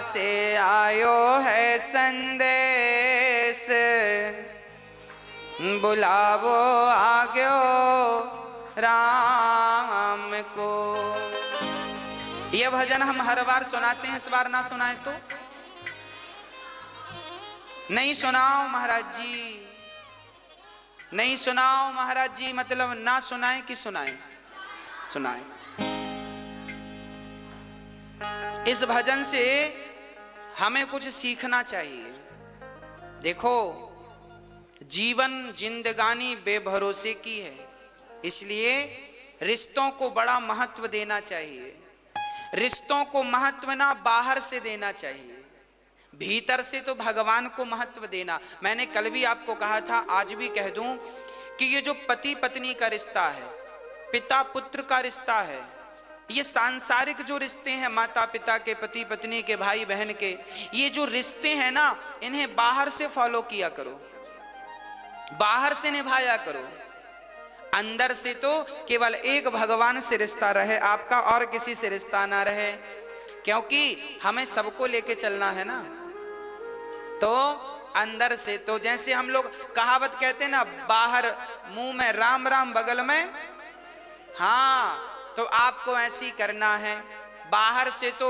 से आयो है संदेश, बुलावो आग्यो राम को। यह भजन हम हर बार सुनाते हैं, इस बार ना सुनाए तो नहीं सुनाओ महाराज जी, नहीं सुनाओ महाराज जी, मतलब ना सुनाए कि सुनाए? सुनाए। इस भजन से हमें कुछ सीखना चाहिए। देखो, जीवन जिंदगानी बेभरोसे की है, इसलिए रिश्तों को बड़ा महत्व देना चाहिए। रिश्तों को महत्व ना बाहर से देना चाहिए, भीतर से तो भगवान को महत्व देना। मैंने कल भी आपको कहा था, आज भी कह दूं कि ये जो पति पत्नी का रिश्ता है, पिता पुत्र का रिश्ता है, ये सांसारिक जो रिश्ते हैं, माता पिता के, पति पत्नी के, भाई बहन के, ये जो रिश्ते हैं ना, इन्हें बाहर से फॉलो किया करो, बाहर से निभाया करो। अंदर से तो केवल एक भगवान से रिश्ता रहे आपका, और किसी से रिश्ता ना रहे, क्योंकि हमें सबको लेके चलना है ना। तो अंदर से तो जैसे हम लोग कहावत कहते हैं ना, बाहर मुंह में राम राम बगल में, हाँ, तो आपको ऐसी करना है। बाहर से तो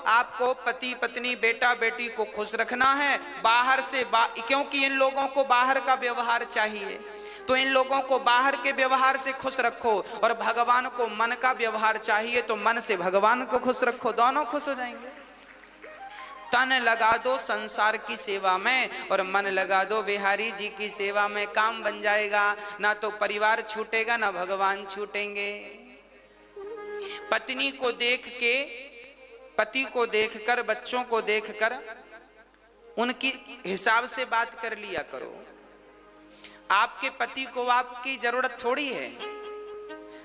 आपको पति पत्नी बेटा बेटी को खुश रखना है, बाहर से क्योंकि इन लोगों को बाहर का व्यवहार चाहिए, तो इन लोगों को बाहर के व्यवहार से खुश रखो, और भगवान को मन का व्यवहार चाहिए, तो मन से भगवान को खुश रखो, दोनों खुश हो जाएंगे। तन लगा दो संसार की सेवा में और मन लगा दो बिहारी जी की सेवा में, काम बन जाएगा। ना तो परिवार छूटेगा, ना भगवान छूटेंगे। पत्नी को देख के, पति को देखकर, बच्चों को देखकर उनकी हिसाब से बात कर लिया करो। आपके पति को आपकी जरूरत थोड़ी है,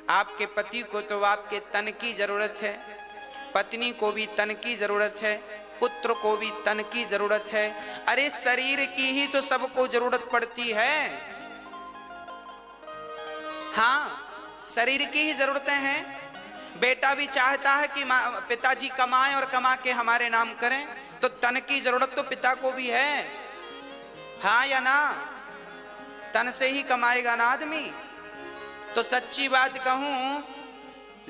आपके पति को तो आपके तन की जरूरत है, पत्नी को भी तन की जरूरत है, पुत्र को भी तन की जरूरत है। अरे शरीर की ही तो सबको जरूरत पड़ती है। हाँ, शरीर की ही जरूरतें हैं। बेटा भी चाहता है कि पिताजी कमाएं और कमा के हमारे नाम करें, तो तन की जरूरत तो पिता को भी है, हाँ या ना? तन से ही कमाएगा ना आदमी। तो सच्ची बात कहूं,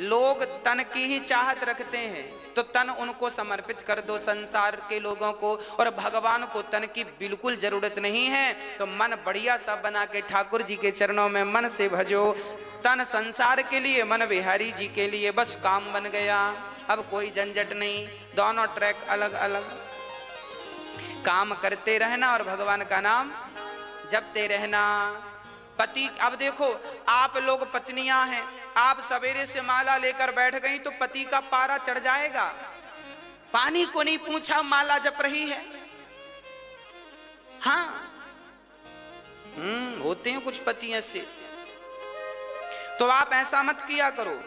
लोग तन की ही चाहत रखते हैं, तो तन उनको समर्पित कर दो संसार के लोगों को, और भगवान को तन की बिल्कुल जरूरत नहीं है। तो मन बढ़िया सा बना के ठाकुर जी के चरणों में मन से भजो। तन संसार के लिए, मन बिहारी जी के लिए, बस काम बन गया। अब कोई झंझट नहीं, दोनों ट्रैक अलग अलग, काम करते रहना और भगवान का नाम जपते रहना। पति, अब देखो आप लोग पत्नियां हैं, आप सवेरे से माला लेकर बैठ गई तो पति का पारा चढ़ जाएगा। पानी को नहीं पूछा, माला जप रही है। हाँ, होते हैं कुछ पति ऐसे। तो आप ऐसा मत किया करो,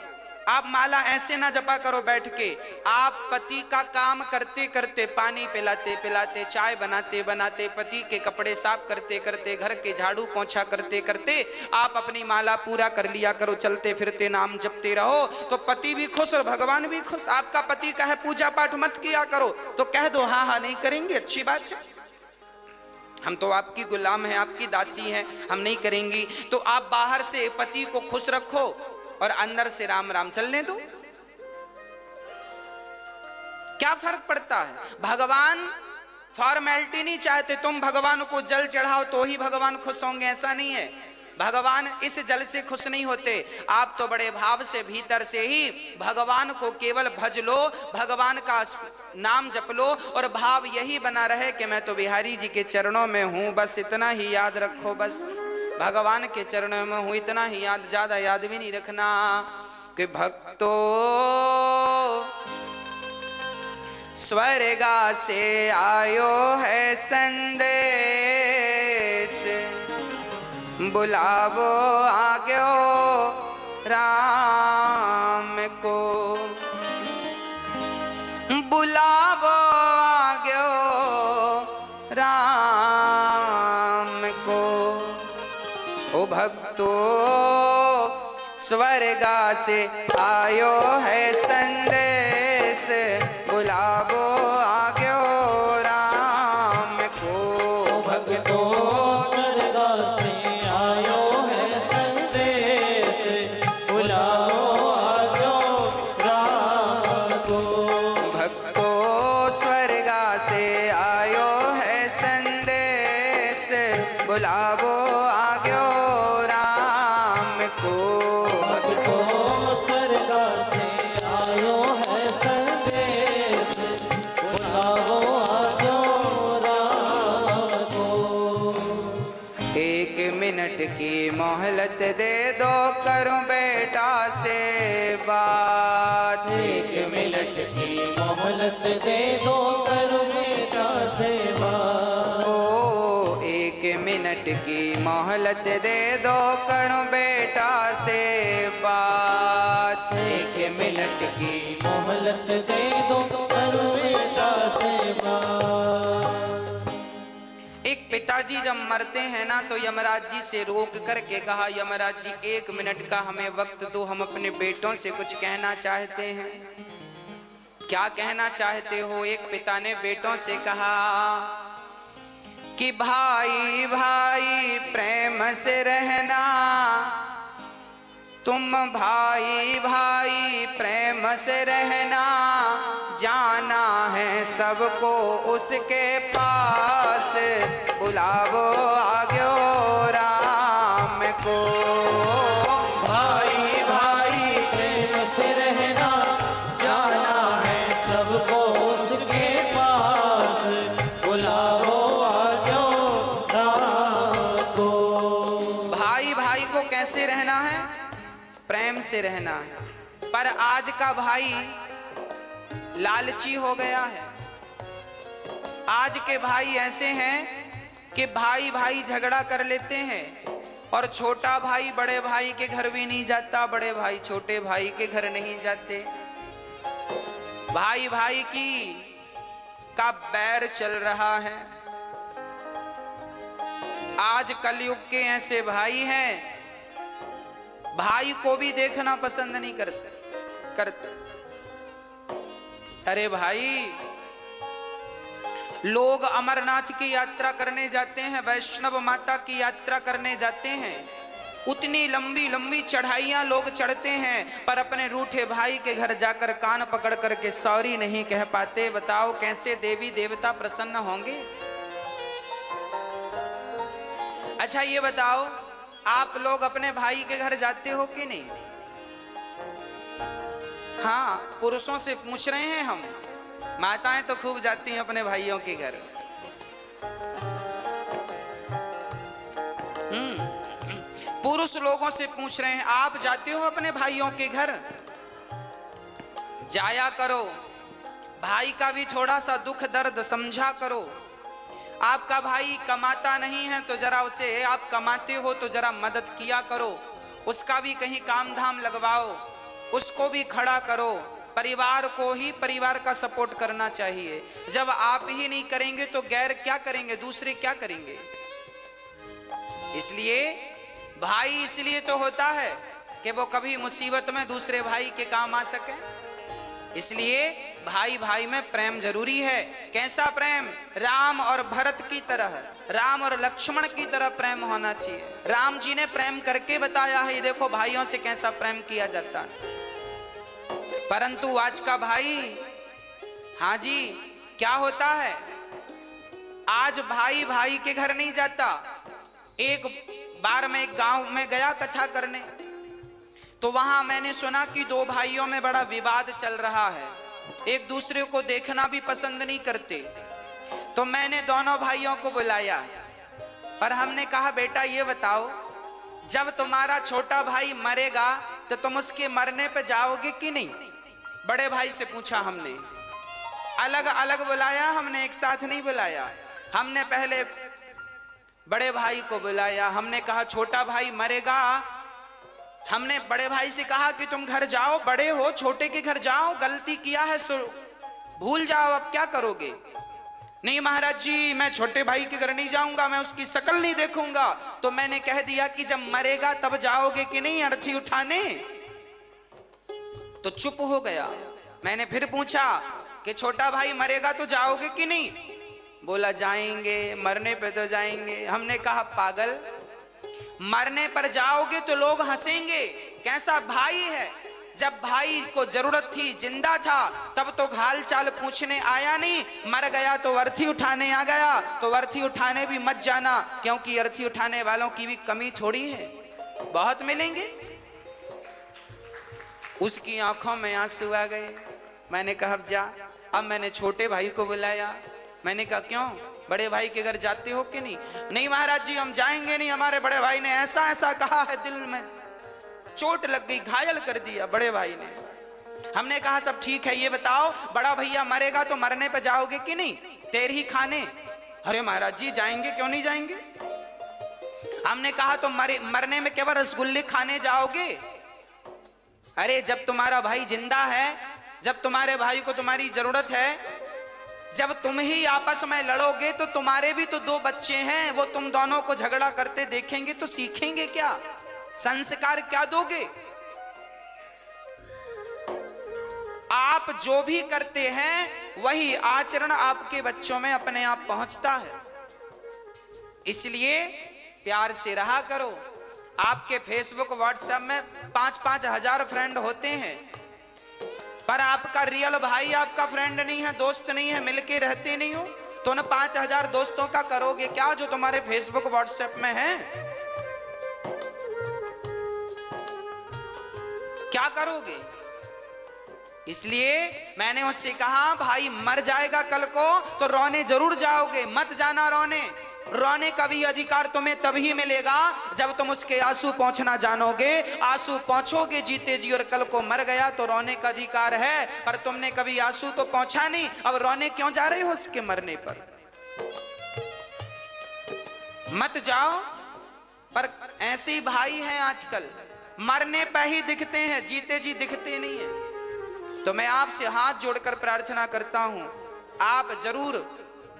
आप माला ऐसे ना जपा करो बैठ के। आप पति का काम करते करते, पानी पिलाते पिलाते, चाय बनाते बनाते, पति के कपड़े साफ करते करते, घर के झाड़ू पोंछा करते करते आप अपनी माला पूरा कर लिया करो। चलते फिरते नाम जपते रहो, तो पति भी खुश और भगवान भी खुश। आपका पति कहे पूजा पाठ मत किया करो, तो कह दो हाँ हाँ नहीं करेंगे, अच्छी बात है, हम तो आपकी गुलाम हैं, आपकी दासी हैं, हम नहीं करेंगी। तो आप बाहर से पति को खुश रखो और अंदर से राम राम चलने दो। क्या फर्क पड़ता है? भगवान फॉर्मेलिटी नहीं चाहते, तुम भगवान को जल चढ़ाओ तो ही भगवान खुश होंगे, ऐसा नहीं है। भगवान इस जल से खुश नहीं होते, आप तो बड़े भाव से भीतर से ही भगवान को केवल भज लो, भगवान का नाम जप लो, और भाव यही बना रहे कि मैं तो बिहारी जी के चरणों में हूं, बस इतना ही याद रखो, बस भगवान के चरणों में हूं, इतना ही याद, ज्यादा याद भी नहीं रखना। कि भक्तो स्वर्गा से आयो है संदेश, बुलावो आग्यो राम को, बुलावो आग्यो राम को। ओ भक्तो स्वर्गा से आयो है संदेश, बुलावो आग्यो बुलावो आग्यो राम को। भक्तो स्वर्ग से आयो है संदेश, बुलावो आग्यो राम को। 1 मिनट की मोहलत दे दो, करूं बेटा से बात। 1 मिनट की मोहलत दे दो, करूं बेटा से बात। ओ 1 मिनट की मोहलत दे दो, करूं बेटा से बात। 1 मिनट की मोहलत दे दो, करूं बेटा से बात। एक पिताजी जब मरते हैं ना तो यमराज जी से रोक करके कहा, यमराज जी 1 मिनट का हमें वक्त दो, हम अपने बेटों से कुछ कहना चाहते हैं। क्या कहना चाहते हो? एक पिता ने बेटों से कहा कि भाई भाई प्रेम से रहना, तुम भाई भाई प्रेम से रहना, जाना है सबको उसके पास, बुलावो आग्यो राम को। भाई भाई प्रेम से रहना, जाना है सबको उसके पास, बुलावो आग्यो राम को। भाई भाई को कैसे रहना है? प्रेम से रहना है। पर आज का भाई लालची हो गया है। आज के भाई ऐसे हैं कि भाई भाई झगड़ा कर लेते हैं और छोटा भाई बड़े भाई के घर भी नहीं जाता, बड़े भाई छोटे भाई के घर नहीं जाते। भाई भाई की का बैर चल रहा है। आज कलयुग के ऐसे भाई हैं, भाई को भी देखना पसंद नहीं करते। अरे भाई, लोग अमरनाथ की यात्रा करने जाते हैं, वैष्णव माता की यात्रा करने जाते हैं, उतनी लंबी लंबी चढ़ाइयां लोग चढ़ते हैं, पर अपने रूठे भाई के घर जाकर कान पकड़ करके सॉरी नहीं कह पाते। बताओ कैसे देवी देवता प्रसन्न होंगे? अच्छा ये बताओ, आप लोग अपने भाई के घर जाते हो कि नहीं? हाँ, पुरुषों से पूछ रहे हैं हम। माताएं तो खूब जाती हैं अपने भाइयों के घर। पुरुष लोगों से पूछ रहे हैं, आप जाते हो अपने भाइयों के घर? जाया करो, भाई का भी थोड़ा सा दुख दर्द समझा करो। आपका भाई कमाता नहीं है तो जरा उसे, आप कमाते हो तो जरा मदद किया करो, उसका भी कहीं काम धाम लगवाओ, उसको भी खड़ा करो। परिवार को ही परिवार का सपोर्ट करना चाहिए। जब आप ही नहीं करेंगे तो गैर क्या करेंगे? दूसरे क्या करेंगे? इसलिए भाई इसलिए तो होता है कि वो कभी मुसीबत में दूसरे भाई के काम आ सके। इसलिए भाई भाई में प्रेम जरूरी है। कैसा प्रेम? राम और भरत की तरह, राम और लक्ष्मण की तरह प्रेम होना चाहिए। राम जी ने प्रेम करके बताया है, देखो भाइयों से कैसा प्रेम किया जाता है। परंतु आज का भाई, हाँ जी, क्या होता है? आज भाई भाई के घर नहीं जाता। एक बार मैं एक गांव में गया कथा करने, तो वहां मैंने सुना कि 2 भाइयों में बड़ा विवाद चल रहा है, एक दूसरे को देखना भी पसंद नहीं करते। तो मैंने दोनों भाइयों को बुलाया और हमने कहा, बेटा ये बताओ, जब तुम्हारा छोटा भाई मरेगा तो तुम उसके मरने पे जाओगे कि नहीं? बड़े भाई से पूछा हमने। अलग अलग बुलाया हमने, एक साथ नहीं बुलाया। हमने पहले बड़े भाई को बुलाया, हमने कहा छोटा भाई मरेगा। हमने बड़े भाई से कहा कि तुम घर जाओ, बड़े हो, छोटे के घर जाओ, गलती किया है सो भूल जाओ, अब क्या करोगे? नहीं महाराज जी, मैं छोटे भाई के घर नहीं जाऊंगा, मैं उसकी शक्ल नहीं देखूंगा। तो मैंने कह दिया कि जब मरेगा तब जाओगे कि नहीं अर्थी उठाने? तो चुप हो गया। मैंने फिर पूछा कि छोटा भाई मरेगा तो जाओगे कि नहीं? बोला जाएंगे, मरने पे तो जाएंगे। हमने कहा पागल, मरने पर जाओगे तो लोग हंसेंगे, कैसा भाई है, जब भाई को जरूरत थी, जिंदा था, तब तो हाल चाल पूछने आया नहीं, मर गया तो अर्थी उठाने आ गया। तो अर्थी उठाने भी मत जाना, क्योंकि अर्थी उठाने वालों की भी कमी थोड़ी है, बहुत मिलेंगे। उसकी आंखों में आंसू आ गए। मैंने कहा अब जा। अब मैंने छोटे भाई को बुलाया। मैंने कहा क्यों, बड़े भाई के घर जाते हो कि नहीं? नहीं महाराज जी हम जाएंगे नहीं, हमारे बड़े भाई ने ऐसा ऐसा कहा है, दिल में चोट लग गई, घायल कर दिया बड़े भाई ने। हमने कहा सब ठीक है, ये बताओ बड़ा भैया मरेगा तो मरने पे जाओगे कि नहीं, तेरे ही खाने? अरे महाराज जी जाएंगे, क्यों नहीं जाएंगे। हमने कहा तो मरने में केवल रसगुल्ले खाने जाओगे? अरे जब तुम्हारा भाई जिंदा है, जब तुम्हारे भाई को तुम्हारी जरूरत है, जब तुम ही आपस में लड़ोगे तो तुम्हारे भी तो दो बच्चे हैं, वो तुम दोनों को झगड़ा करते देखेंगे तो सीखेंगे क्या, संस्कार क्या दोगे? आप जो भी करते हैं वही आचरण आपके बच्चों में अपने आप पहुंचता है। इसलिए प्यार से रहा करो। आपके फेसबुक व्हाट्सएप में 5-5 हजार फ्रेंड होते हैं, पर आपका रियल भाई आपका फ्रेंड नहीं है, दोस्त नहीं है, मिलके रहते नहीं हो, तो उन 5 हजार दोस्तों का करोगे क्या जो तुम्हारे फेसबुक व्हाट्सएप में है? क्या करोगे? इसलिए मैंने उससे कहा भाई मर जाएगा कल को तो रोने जरूर जाओगे, मत जाना रोने। रोने का भी अधिकार तुम्हें तभी मिलेगा जब तुम उसके आंसू पहुंचना जानोगे। आंसू पहुंचोगे जीते जी, और कल को मर गया तो रोने का अधिकार है, पर तुमने कभी आंसू तो पहुंचा नहीं, अब रोने क्यों जा रहे हो उसके मरने पर? मत जाओ। पर ऐसे ही भाई हैं आजकल, मरने पे ही दिखते हैं, जीते जी दिखते नहीं है। तो मैं आपसे हाथ जोड़कर प्रार्थना करता हूं, आप जरूर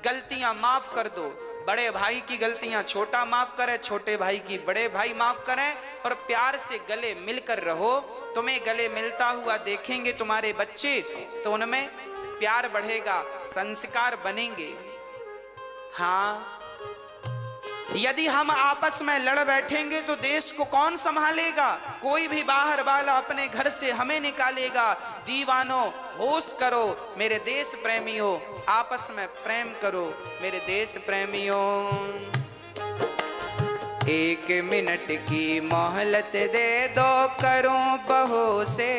गलतियां माफ कर दो। बड़े भाई की गलतियां छोटा माफ करे, छोटे भाई की बड़े भाई माफ करें, और प्यार से गले मिलकर रहो। तुम्हें गले मिलता हुआ देखेंगे तुम्हारे बच्चे तो उनमें प्यार बढ़ेगा, संस्कार बनेंगे। हाँ, यदि हम आपस में लड़ बैठेंगे तो देश को कौन संभालेगा? कोई भी बाहर वाला अपने घर से हमें निकालेगा। दीवानों होश करो मेरे देश प्रेमियों, आपस में प्रेम करो मेरे देश प्रेमियों। 1 मिनट की मोहलत दे दो, करूं बहू से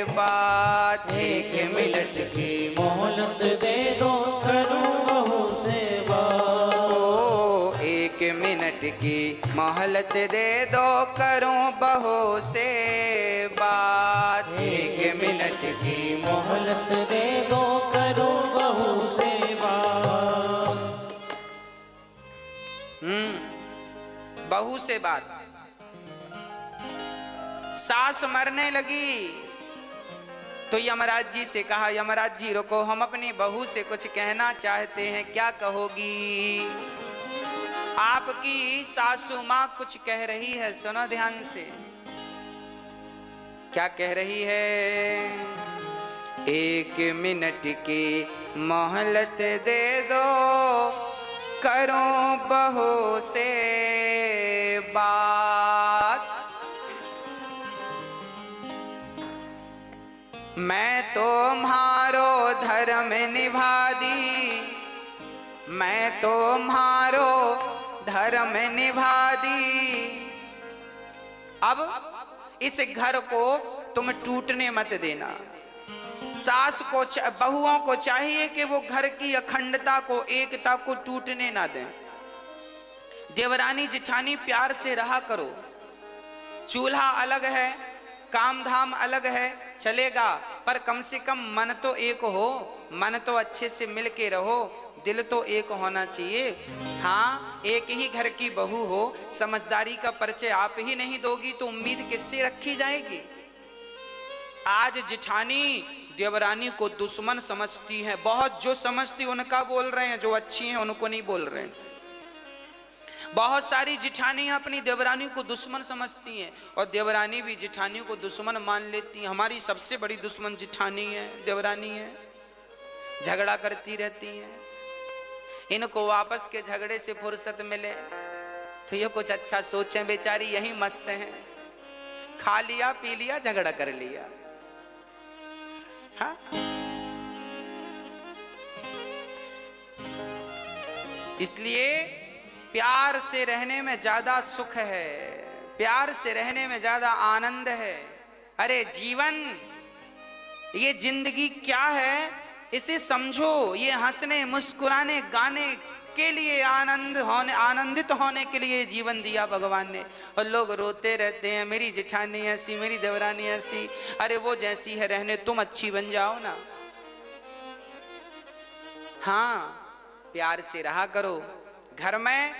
बात। 1 मिनट की मोहलत दे दो, करूं बहू से बात। 1 मिनट की मोहलत दे दो, करूं बहू से बात। 1 मिनट की मोहलत दे दो, करूं बहू से बात। बहू से बात। सास मरने लगी तो यमराज जी से कहा, यमराज जी रुको, हम अपनी बहू से कुछ कहना चाहते हैं, क्या कहोगी? आपकी सासू माँ कुछ कह रही है, सुनो ध्यान से। क्या कह रही है? 1 मिनट की मोहलत दे दो, करूं बहू से बात। मैं तुम्हारो धर्म निभा दी, मैं तुम्हारो धर्म निभा दी। अब इस घर को तुम टूटने मत देना। सास को, बहुओं को चाहिए कि वो घर की अखंडता को, एकता को टूटने ना दें। देवरानी जिठानी प्यार से रहा करो। चूल्हा अलग है, काम धाम अलग है, चलेगा, पर कम से कम मन तो एक हो, मन तो अच्छे से मिल के रहो, दिल तो एक होना चाहिए। हाँ, एक ही घर की बहू हो, समझदारी का परिचय आप ही नहीं दोगी तो उम्मीद किससे रखी जाएगी? आज जिठानी देवरानी को दुश्मन समझती है, बहुत जो समझती उनका बोल रहे हैं, जो अच्छी हैं उनको नहीं बोल रहे हैं। बहुत सारी जिठानी अपनी देवरानी को दुश्मन समझती हैं, और देवरानी भी जिठानी को दुश्मन मान लेती हैं। हमारी सबसे बड़ी दुश्मन जिठानी है, देवरानी है, झगड़ा करती रहती हैं। इनको आपस के झगड़े से फुर्सत मिले तो ये कुछ अच्छा सोचें, बेचारी यही मस्त हैं, खा लिया पी लिया झगड़ा कर लिया। हाँ? इसलिए प्यार से रहने में ज्यादा सुख है, प्यार से रहने में ज्यादा आनंद है। अरे जीवन, ये जिंदगी क्या है इसे समझो। ये हंसने मुस्कुराने गाने के लिए, आनंदित होने के लिए जीवन दिया भगवान ने। और लोग रोते रहते हैं, मेरी जेठानी ऐसी, मेरी देवरानी ऐसी। अरे वो जैसी है रहने, तुम अच्छी बन जाओ ना। हाँ, प्यार से रहा करो, घर में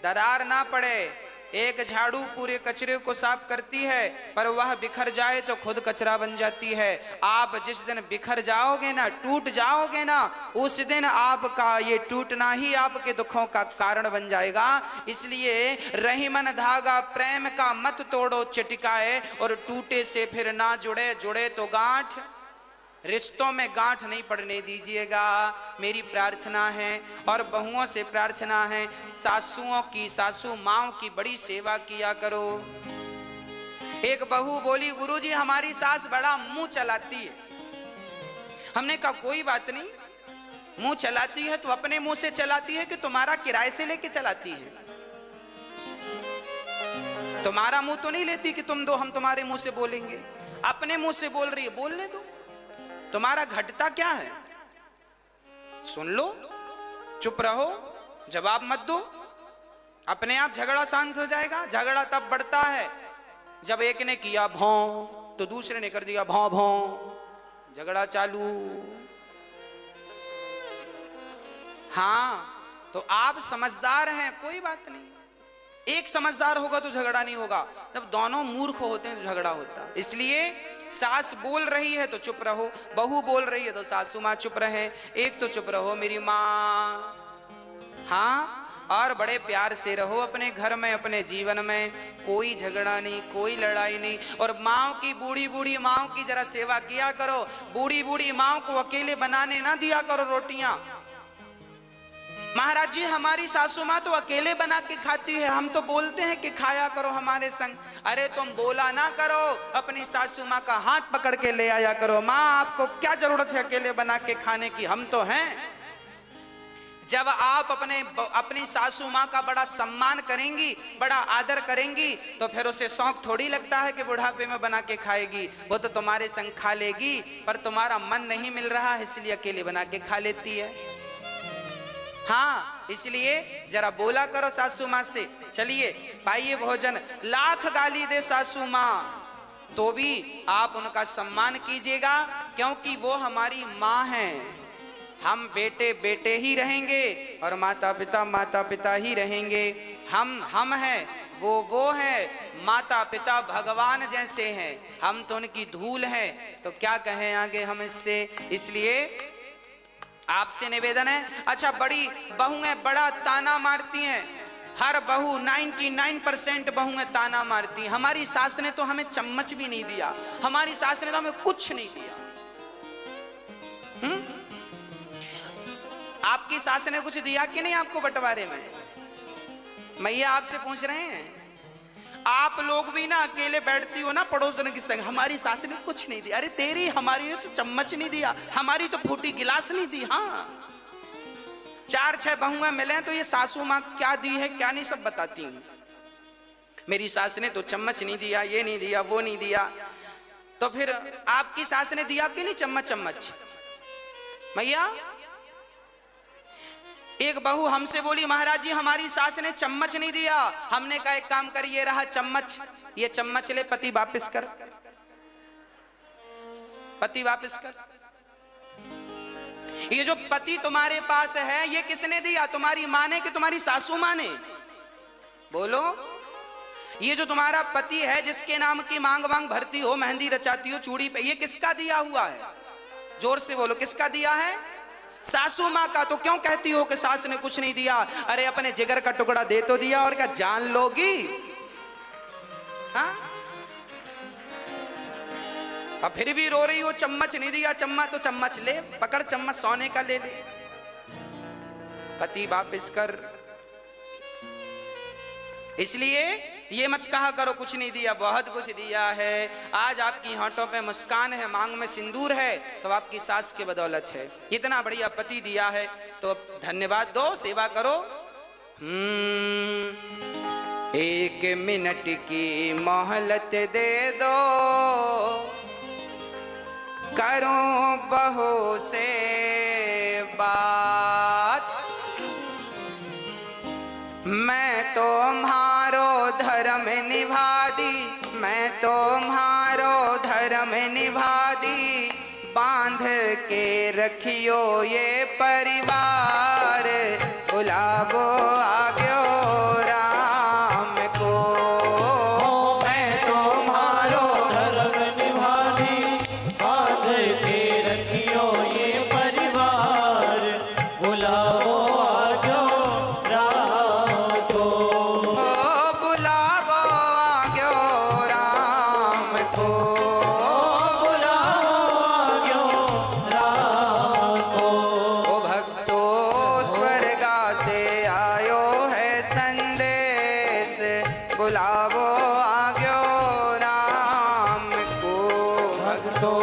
दरार ना पड़े। एक झाड़ू पूरे कचरे को साफ करती है, पर वह बिखर जाए तो खुद कचरा बन जाती है। आप जिस दिन बिखर जाओगे ना, टूट जाओगे ना, उस दिन आपका ये टूटना ही आपके दुखों का कारण बन जाएगा। इसलिए रही मन धागा प्रेम का मत तोड़ो चिटकाए, और टूटे से फिर ना जुड़े, जुड़े तो गांठ। रिश्तों में गांठ नहीं पड़ने दीजिएगा, मेरी प्रार्थना है। और बहुओं से प्रार्थना है, सासुओं की, सासू माओं की बड़ी सेवा किया करो। एक बहू बोली, गुरुजी हमारी सास बड़ा मुंह चलाती है। हमने कहा कोई बात नहीं, मुंह चलाती है तो अपने मुंह से चलाती है कि तुम्हारा किराए से लेके चलाती है? तुम्हारा मुंह तो नहीं लेती कि तुम दो हम तुम्हारे मुंह से बोलेंगे। अपने मुंह से बोल रही है, बोलने दो। तुम्हारा घटता क्या है? सुन लो, चुप रहो, जवाब मत दो, अपने आप झगड़ा शांत हो जाएगा। झगड़ा तब बढ़ता है जब एक ने किया भौं तो दूसरे ने कर दिया भौं भौं, झगड़ा चालू। हाँ, तो आप समझदार हैं, कोई बात नहीं। एक समझदार होगा तो झगड़ा नहीं होगा, जब दोनों मूर्ख होते हैं तो झगड़ा होता है। इसलिए सास बोल रही है तो चुप रहो, बहू बोल रही है तो सासू माँ चुप रहे। एक तो चुप रहो मेरी माँ। हाँ, और बड़े प्यार से रहो अपने घर में, अपने जीवन में। कोई झगड़ा नहीं, कोई लड़ाई नहीं। और माँ की, बूढ़ी बूढ़ी माँ की जरा सेवा किया करो। बूढ़ी बूढ़ी माँ को अकेले बनाने ना दिया करो रोटियां। महाराज जी हमारी सासू माँ तो अकेले बना के खाती है, हम तो बोलते हैं कि खाया करो हमारे संग। अरे तुम बोला ना करो, अपनी सासू माँ का हाथ पकड़ के ले आया करो। माँ आपको क्या जरूरत है अकेले बना के खाने की, हम तो हैं। जब आप अपनी सासू माँ का बड़ा सम्मान करेंगी, बड़ा आदर करेंगी, तो फिर उसे शौक थोड़ी लगता है कि बुढ़ापे में बना के खाएगी। वो तो तुम्हारे संग खा लेगी, पर तुम्हारा मन नहीं मिल रहा है इसलिए अकेले बना के खा लेती है। हाँ, इसलिए जरा बोला करो सासू माँ से, चलिए पाइए भोजन। लाख गाली दे सासू माँ तो भी आप उनका सम्मान कीजिएगा, क्योंकि वो हमारी माँ हैं। हम बेटे बेटे ही रहेंगे और माता पिता ही रहेंगे। हम हैं, वो है। माता पिता भगवान जैसे हैं, हम तो उनकी धूल हैं, तो क्या कहें आगे हम इससे। इसलिए आपसे निवेदन है। अच्छा, बड़ी बहुएं बड़ा ताना मारती हैं, हर बहू 99% बहुएं ताना मारती हैं। हमारी सास ने तो हमें चम्मच भी नहीं दिया, हमारी सास ने तो हमें कुछ नहीं दिया। आपकी सास ने कुछ दिया कि नहीं आपको बंटवारे में? मैया आपसे पूछ रहे हैं। आप लोग भी ना अकेले बैठती हो ना पड़ोसन की संग, हमारी सास ने कुछ नहीं दिया। अरे तेरी, हमारी ने तो चम्मच नहीं दिया, हमारी तो फूटी गिलास नहीं दी। हाँ, 4-6 बहुएं मिले तो ये सासू माँ क्या दी है क्या नहीं सब बताती हूँ। मेरी सास ने तो चम्मच नहीं दिया, ये नहीं दिया, वो नहीं दिया। तो फिर आपकी सास ने दिया कि नहीं चम्मच? मैया, एक बहू हमसे बोली, महाराज जी हमारी सास ने चम्मच नहीं दिया। हमने कहा एक काम करिए, रहा चम्मच, ये चम्मच ले, पति वापस कर, पति वापस कर। ये जो पति तुम्हारे पास है ये किसने दिया? तुम्हारी माँ ने कि तुम्हारी सासू माँ ने? बोलो। ये जो तुम्हारा पति है जिसके नाम की मांग मांग भरती हो, मेहंदी रचाती हो चूड़ी पे, ये किसका दिया हुआ है? जोर से बोलो, किसका दिया है? सासू माँ का। तो क्यों कहती हो कि सास ने कुछ नहीं दिया? अरे अपने जिगर का टुकड़ा दे तो दिया, और क्या जान लोगी? हाँ, अब फिर भी रो रही हो चम्मच नहीं दिया। चम्मच तो चम्मच ले, पकड़ चम्मच, सोने का ले ले, पति वापिस कर। इसलिए ये मत कहा करो कुछ नहीं दिया, बहुत कुछ दिया है। आज आपकी होंठों पे मुस्कान है, मांग में सिंदूर है, तो आपकी सास की बदौलत है। इतना बढ़िया पति दिया है तो धन्यवाद दो, सेवा करो। 1 मिनट की मोहलत दे दो, करूं बहू से बात। मैं तुम्हारो धर्म निभा दी, मैं तुम्हारो धर्म निभा दी, बांध के रखियो ये परिवार, बुलावो आग्यो राम को। मैं तुम्हारो धर्म निभा दी, बांध के रखियो ये परिवार, बुलाओ आजो राम को। बुलावो आग्यो राम को, बुलाओ आजो राम को। ओ भक्तो स्वर्गा से आयो है संदेश, बुलावो आग्यो राम को। भक्तो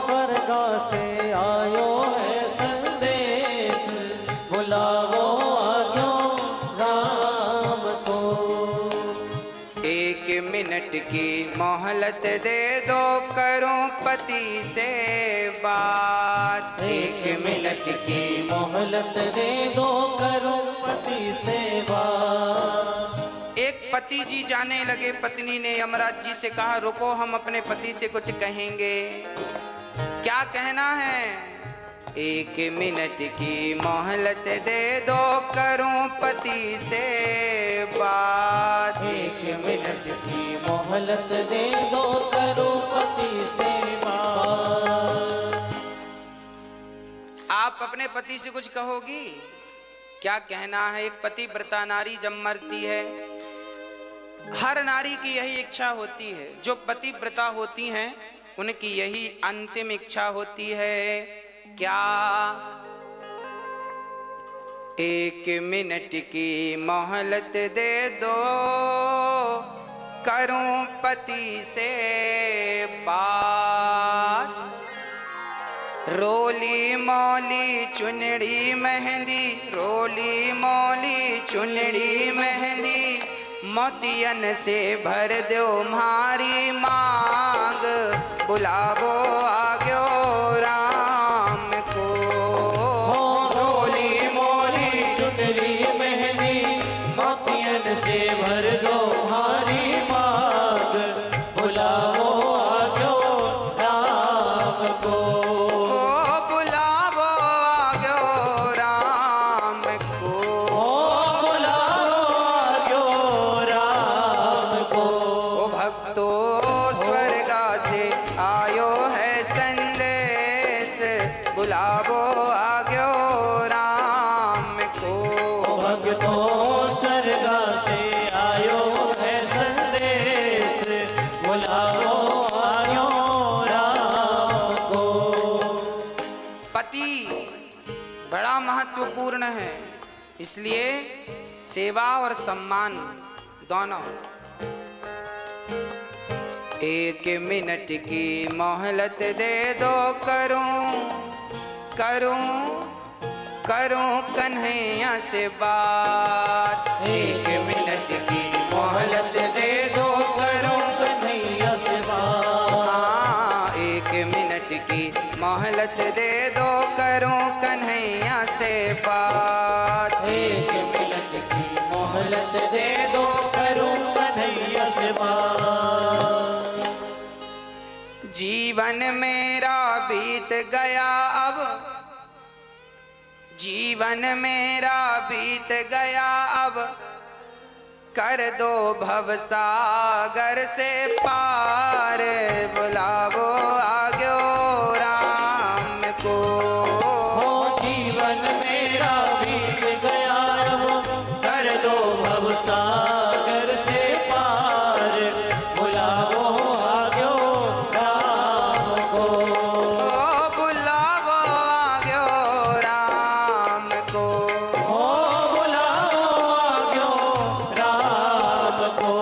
स्वर्ग से आयो है संदेश, बुलाओ आजो राम को। 1 मिनट की मोहलत दे दो, करूं पति से बात। 1 मिनट की मोहलत दे दो, करो पति सेवा। एक पति जी जाने लगे, पत्नी ने यमराज जी से कहा रुको, हम अपने पति से कुछ कहेंगे। क्या कहना है? 1 मिनट की मोहलत दे दो, करूं पति से बात। 1 मिनट की मोहलत दे दो, करो पति सेवा। आप अपने पति से कुछ कहोगी? क्या कहना है? एक पतिव्रता नारी जब मरती है, हर नारी की यही इच्छा होती है, जो पतिव्रता होती हैं उनकी यही अंतिम इच्छा होती है। क्या? 1 मिनट की मोहलत दे दो, करूं पति से बात। रोली मौली चुनड़ी मेहंदी, रोली मौली चुनड़ी मेहंदी, मोतियन से भर दो मारी मांग, बुलावो आग्यो राम को। रोली मौली चुनरी मेहंदी, मोतियन से भर दो हारी मांग, बुलाओ आजो राम को। बुलावो आग्यो राम को। बुलाओ आजो राम को। ओ भक्तो स्वर्गा से आयो है संदेश, बुलावो आग्यो राम को। भक्तो स्वर्गा से आयो है संदेश, बुलाओ आयो राम को। पति बड़ा महत्वपूर्ण है, इसलिए सेवा और सम्मान दोनों। 1 मिनट की मोहलत दे दो, करूं कन्हैया से बात। 1 मिनट की मोहलत दे दो, करूं कन्हैया से बात। 1 मिनट की मोहलत दे दो, करूं कन्हैया से बात। 1 मिनट की मोहलत दे दो, करूं कन्हैया से बात। जीवन मेरा बीत गया अब, जीवन मेरा बीत गया अब, कर दो भवसागर से पार, बुलावो आग्यो राम को। जीवन मेरा बीत गया अब, कर दो भवसागर से पार, बुलाओ आग्यो राम को। बुलावो आग्यो राम को। बुलाओ आग्यो राम को।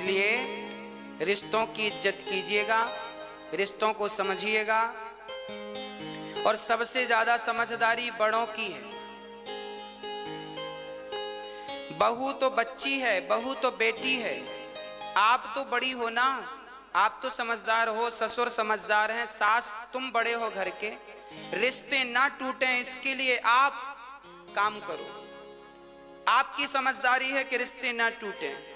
इसलिए रिश्तों की इज्जत कीजिएगा, रिश्तों को समझिएगा। और सबसे ज्यादा समझदारी बड़ों की है। बहू तो बच्ची है, बहू तो बेटी है, आप तो बड़ी हो ना, आप तो समझदार हो, ससुर समझदार हैं, सास तुम बड़े हो घर के। रिश्ते ना टूटें इसके लिए आप काम करो। आपकी समझदारी है कि रिश्ते ना टूटें।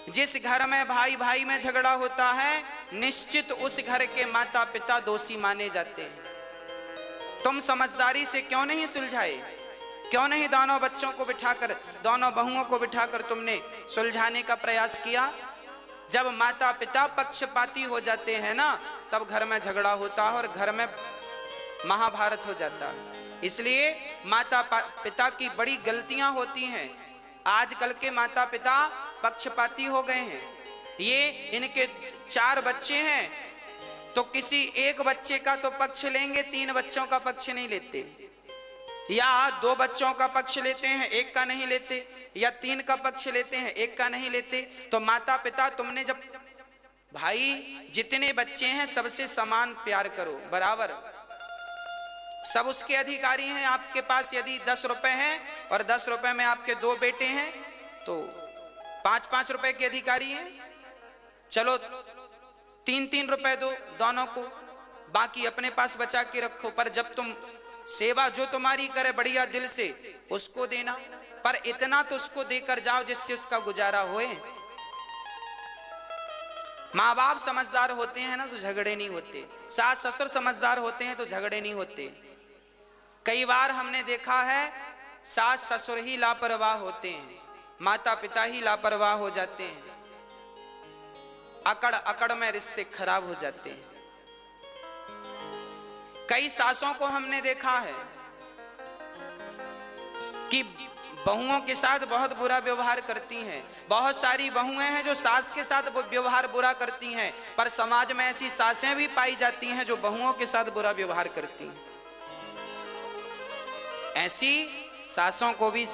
जिस घर में भाई भाई में झगड़ा होता है, निश्चित उस घर के माता पिता दोषी माने जाते हैं। तुम समझदारी से क्यों नहीं सुलझाए? क्यों नहीं दोनों बच्चों को बिठाकर, दोनों बहुओं को बिठाकर तुमने सुलझाने का प्रयास किया? जब माता पिता पक्षपाती हो जाते हैं ना, तब घर में झगड़ा होता है और घर में महाभारत हो जाता है। इसलिए माता पिता की बड़ी गलतियां होती हैं। आजकल के माता पिता पक्षपाती हो गए हैं। ये इनके 4 बच्चे हैं तो किसी एक बच्चे का तो पक्ष लेंगे, 3 बच्चों का पक्ष नहीं लेते, या 2 बच्चों का पक्ष लेते हैं, 1 का नहीं लेते, या 3 का पक्ष लेते हैं, 1 का नहीं लेते। तो माता पिता, तुमने जब भाई जितने बच्चे हैं सबसे समान प्यार करो, बराबर, सब उसके अधिकारी हैं। आपके पास यदि 10 रुपए हैं और 10 रुपए में आपके 2 बेटे हैं तो 5-5 रुपए के अधिकारी हैं। चलो 3-3 रुपए दो दोनों को, बाकी अपने पास बचा के रखो। पर जब तुम सेवा जो तुम्हारी करे बढ़िया दिल से, उसको देना, पर इतना तो उसको देकर जाओ जिससे उसका गुजारा होए। माँ बाप समझदार होते हैं ना तो झगड़े नहीं होते, सास ससुर समझदार होते हैं तो झगड़े नहीं होते। कई बार हमने देखा है सास ससुर ही लापरवाह होते हैं, माता पिता ही लापरवाह हो जाते हैं, अकड़ अकड़ में रिश्ते खराब हो जाते हैं। कई सासों को हमने देखा है कि बहुओं के साथ बहुत बुरा व्यवहार करती हैं। बहुत सारी बहुएं हैं जो सास के साथ व्यवहार बुरा करती हैं, पर समाज में ऐसी सासें भी पाई जाती हैं जो बहुओं के साथ बुरा व्यवहार करती हैं। ऐसी सासों को भी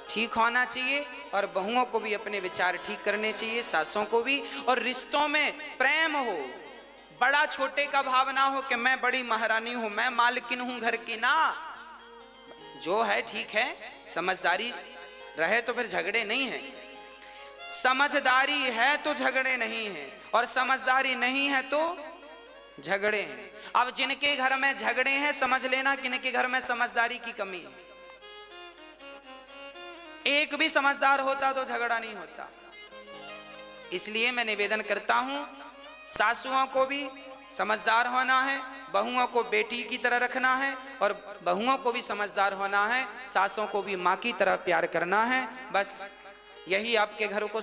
ठीक होना चाहिए और बहुओं को भी अपने विचार ठीक करने चाहिए, सासों को भी। और रिश्तों में प्रेम हो, बड़ा छोटे का भाव ना हो कि मैं बड़ी महारानी हूं, मैं मालकिन हूं घर की, ना। जो है ठीक है, समझदारी रहे तो फिर झगड़े नहीं है। समझदारी है तो झगड़े नहीं है, और समझदारी नहीं है तो झगड़े हैं। अब जिनके घर में झगड़े हैं, समझ लेना कि इनके घर में समझदारी की कमी है। एक भी समझदार होता तो झगड़ा नहीं होता। इसलिए मैं निवेदन करता हूं, सासुओं को भी समझदार होना है, बहुओं को बेटी की तरह रखना है, और बहुओं को भी समझदार होना है, सासों को भी मां की तरह प्यार करना है। बस यही आपके घर को